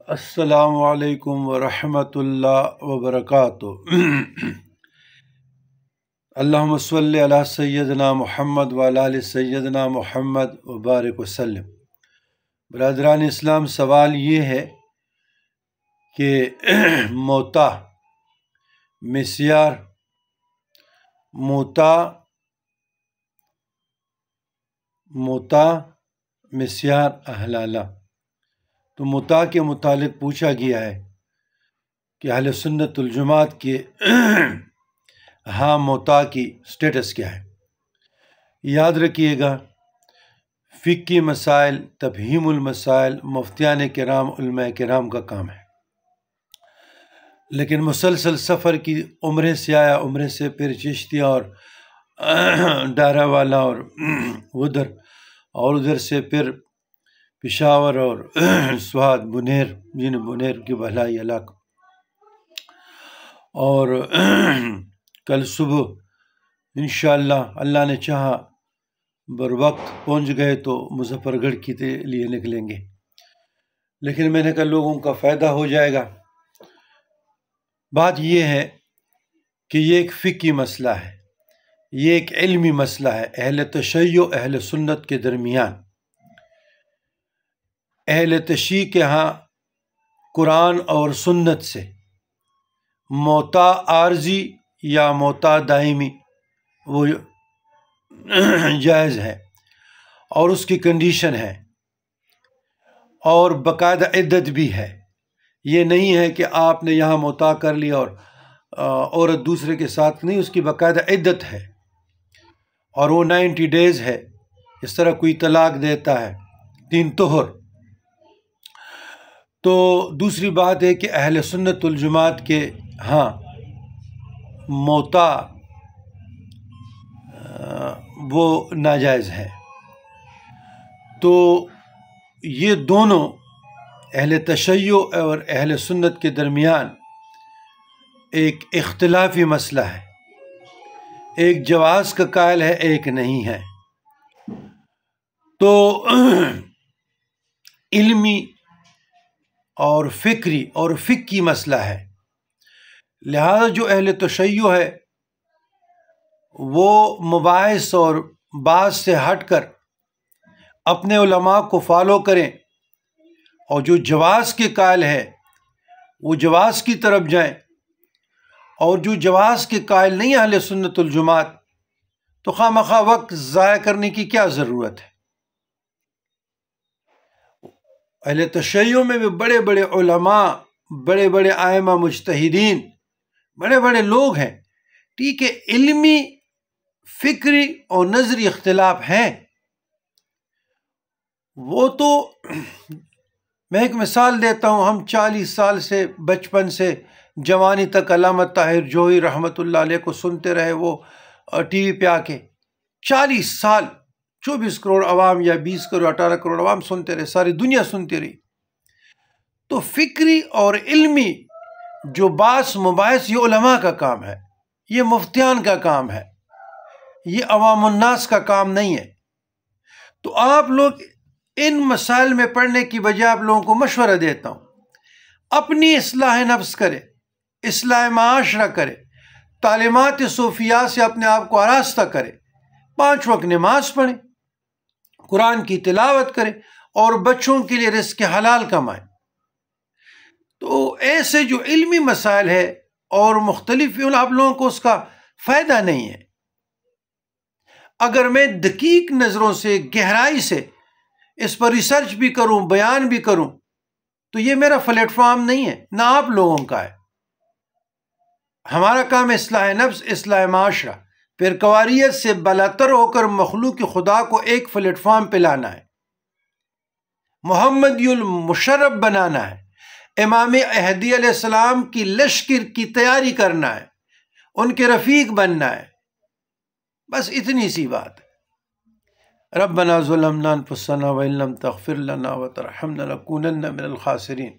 السلام علیکم ورحمۃ اللہ وبرکاتہ۔ اللہم صلی علی سیدنا محمد وعلی آل سیدنا محمد وبارک وسلم۔ برادران اسلام، سوال یہ ہے کہ موتا مسیار اہلالہ، تو موتا کے متعلق پوچھا گیا ہے کہ اہل سنت الجماعت کے ہاں موتا کی سٹیٹس کیا ہے۔ یاد رکھیے گا، فقہی مسائل، تفہیم المسائل مفتیان کرام، علماء کرام کا کام ہے، لیکن مسلسل سفر کی، عمرے سے آیا، عمرے سے پھر چشتیہ اور ڈارا والا اور ادھر سے پھر پشاور اور سوات، بنیر کی بھلائی علاقہ، اور کل صبح انشاءاللہ اللہ نے چاہا بر وقت پہنچ گئے تو مظفر گڑھ کے لیے نکلیں گے، لیکن میں نے کہا لوگوں کا فائدہ ہو جائے گا۔ بات یہ ہے کہ یہ ایک فقہی مسئلہ ہے، یہ ایک علمی مسئلہ ہے، اہل تشیع اہل سنت کے درمیان۔ اہل تشیع کے ہاں قرآن اور سنت سے موتا عارضی یا موتا دائمی وہ جائز ہے، اور اس کی کنڈیشن ہے، اور باقاعدہ عدت بھی ہے۔ یہ نہیں ہے کہ آپ نے یہاں موتا کر لی اور عورت دوسرے کے ساتھ نہیں، اس کی باقاعدہ عدت ہے، اور وہ 90 days ہے۔ اس طرح کوئی طلاق دیتا ہے 3 طہر۔ تو دوسری بات ہے کہ اہل سنت الجماعت کے ہاں موتا وہ ناجائز ہے۔ تو یہ دونوں اہل تشیع اور اہل سنت کے درمیان ایک اختلافی مسئلہ ہے، ایک جواز کا قائل ہے، ایک نہیں ہے۔ تو علمی اور فکری اور فقہی مسئلہ ہے، لہذا جو اہل تشیع ہے وہ مباحث اور بعض سے ہٹ کر اپنے علماء کو فالو کریں، اور جو جواز کے قائل ہے وہ جواز کی طرف جائیں، اور جو جواز کے قائل نہیں اہل سنت الجماعت، تو خواہ مخواہ وقت ضائع کرنے کی کیا ضرورت ہے۔ اہل تشیع میں بھی بڑے بڑے علماء، بڑے بڑے ائمہ مجتہدین، بڑے بڑے لوگ ہیں، ٹھیک ہے، علمی، فکری اور نظری اختلاف ہیں۔ وہ تو میں ایک مثال دیتا ہوں، ہم 40 سال سے، بچپن سے جوانی تک علامہ طاہر جوہری رحمۃ اللہ علیہ کو سنتے رہے، وہ ٹی وی پہ آ کے 40 سال 24 کروڑ عوام یا 20 کروڑ 18 کروڑ عوام سنتے رہے، ساری دنیا سنتی رہی۔ تو فکری اور علمی جو باس مباحث، یہ علماء کا کام ہے، یہ مفتیان کا کام ہے، یہ عوام الناس کا کام نہیں ہے۔ تو آپ لوگ ان مسائل میں پڑھنے کی بجائے آپ لوگوں کو مشورہ دیتا ہوں، اپنی اصلاح نفس کرے، اصلاح معاشرہ کرے، تعلیمات صوفیہ سے اپنے آپ کو آراستہ کرے، 5 وقت نماز پڑھیں، قرآن کی تلاوت کریں، اور بچوں کے لیے رزق حلال کمائیں۔ تو ایسے جو علمی مسائل ہے اور مختلف، آپ لوگوں کو اس کا فائدہ نہیں ہے۔ اگر میں دقیق نظروں سے، گہرائی سے اس پر ریسرچ بھی کروں، بیان بھی کروں، تو یہ میرا پلیٹ فارم نہیں ہے، نہ آپ لوگوں کا ہے۔ ہمارا کام اصلاح نفس، اصلاح معاشرہ، پھر قواریت سے بالاتر ہو کر مخلوق خدا کو ایک پلیٹ فارم پہ لانا ہے، محمدی المشرف بنانا ہے، امام اہدی علیہ السلام کی لشکر کی تیاری کرنا ہے، ان کے رفیق بننا ہے، بس اتنی سی بات ہے۔ ربنا ظلمنا انفسنا وان لم تغفر لنا وترحمنا لنكونن من الخاسرین۔